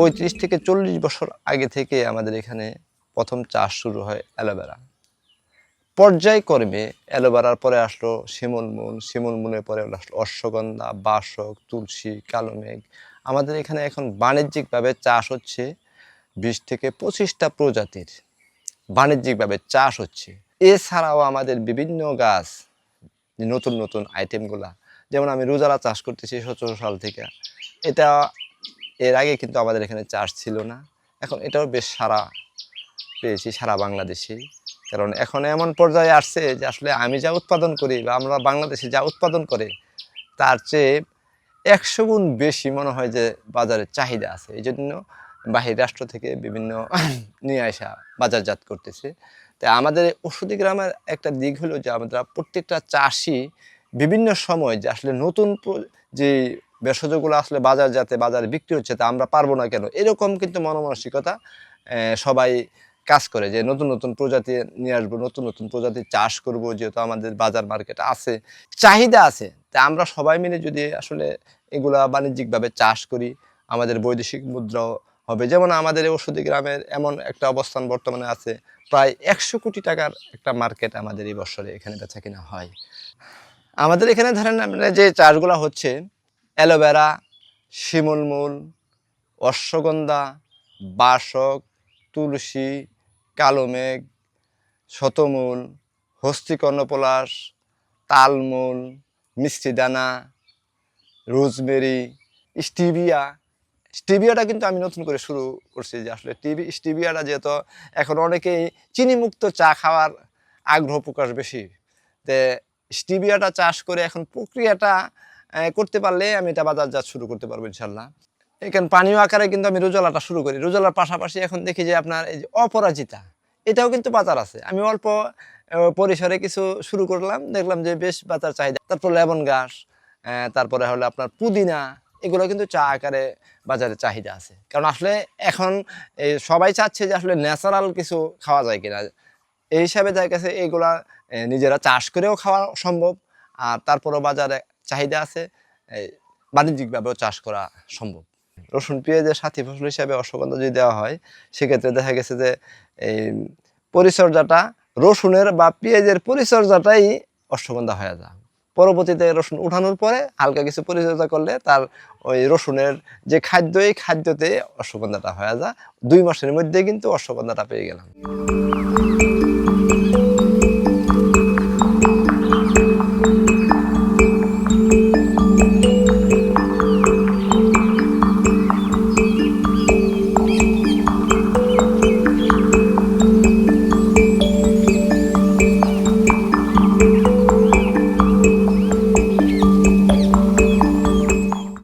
35 থেকে 40 বছর আগে থেকে আমাদের এখানে প্রথম চাষ শুরু হয় অ্যালোভেরা। পর্যায়ক্রমে অ্যালোভেরার পরে আসলো শিমুলমূলের পরে আসলো অশ্বগন্ধা, বাসক, তুলসী, কালো মেঘ। আমাদের এখানে এখন বাণিজ্যিকভাবে চাষ হচ্ছে 20 থেকে 25টা প্রজাতির বাণিজ্যিকভাবে চাষ হচ্ছে। এছাড়াও আমাদের বিভিন্ন গাছ, নতুন নতুন আইটেমগুলা, যেমন আমি রোজালা চাষ করতেছি 17 সাল থেকে। এটা এর আগে কিন্তু আমাদের এখানে চাষ ছিল না। এখন এটাও বেশ সাড়া পেয়েছি সারা বাংলাদেশেই। কারণ এখন এমন পর্যায়ে আসছে যে আসলে আমি যা উৎপাদন করি বা আমরা বাংলাদেশে যা উৎপাদন করে তার চেয়ে 100 গুণ বেশি মনে হয় যে বাজারের চাহিদা আছে। এই জন্য বাহির রাষ্ট্র থেকে বিভিন্ন নিয়ে আসা বাজারজাত করতেছে। তাই আমাদের ওষুধি গ্রামের একটা দিক হলো যে আমরা প্রত্যেকটা চাষি বিভিন্ন সময় যে আসলে নতুন যে ভেষজগুলো আসলে বাজারে বিক্রি হচ্ছে তা আমরা পারবো না কেন, এরকম কিন্তু মনমানসিকতা সবাই কাজ করে যে নতুন নতুন প্রজাতি নিয়ে আসবো, নতুন নতুন প্রজাতি চাষ করব, যেহেতু আমাদের বাজার মার্কেট আছে, চাহিদা আছে। তা আমরা সবাই মিলে যদি আসলে এগুলা বাণিজ্যিকভাবে চাষ করি, আমাদের বৈদেশিক মুদ্রাও হবে। যেমন আমাদের ওষুধি গ্রামের এমন একটা অবস্থান বর্তমানে আছে, প্রায় 100 কোটি টাকার একটা মার্কেট আমাদের এই বছরে এখানে বেচা কিনা হয়। আমাদের এখানে ধরেন যে চাষগুলো হচ্ছে অ্যালোভেরা, শিমুলমূল, অশ্বগন্ধা, বাসক, তুলসী, কালো মেঘ, শতমূল, হস্তিকর্ণপলাশ, তালমূল, মিষ্টিদানা, রোজমেরি, স্টিভিয়া। স্টিভিয়াটা কিন্তু আমি নতুন করে শুরু করছি যে আসলে স্টিভিয়াটা যেহেতু এখন অনেকেই চিনিমুক্ত চা খাওয়ার আগ্রহ প্রকাশ বেশি, তে স্টিভিয়াটা চাষ করে এখন প্রক্রিয়াটা করতে পারলে আমি এটা বাজারজাত শুরু করতে পারবো ইনশাল্লাহ। এখানে পানীয় আকারে কিন্তু আমি রোজালাটা শুরু করি। রোজালার পাশাপাশি এখন দেখি যে আপনার এই যে অপরাজিতা, এটাও কিন্তু বাজার আছে। আমি অল্প পরিসরে কিছু শুরু করলাম, দেখলাম যে বেশ বাজার চাহিদা। তারপর লেমন ঘাস, তারপরে হলো আপনার পুদিনা, এগুলো কিন্তু চা আকারে বাজারে চাহিদা আছে। কারণ আসলে এখন এই সবাই চাচ্ছে যে আসলে ন্যাচারাল কিছু খাওয়া যায় কিনা, এই হিসাবে যার কাছে এইগুলা নিজেরা চাষ করেও খাওয়া সম্ভব, আর তারপরও বাজারে চাহিদা আছে, বাণিজ্যিকভাবেও চাষ করা সম্ভব। রসুন পেঁয়াজের সাথী ফসল হিসাবে অশ্বগন্ধা যদি দেওয়া হয়, সেক্ষেত্রে দেখা গেছে যে এই পরিচর্যাটা রসুনের বা পেঁয়াজের পরিচর্যাটাই অশ্বগন্ধা হয়ে যায়। পরবর্তীতে রসুন উঠানোর পরে হালকা কিছু পরিচর্যা করলে তার ওই রসুনের যে খাদ্য, এই খাদ্যতে অশ্বগন্ধাটা হয়ে যায়। 2 মাসের মধ্যে কিন্তু অশ্বগন্ধাটা পেয়ে গেলাম।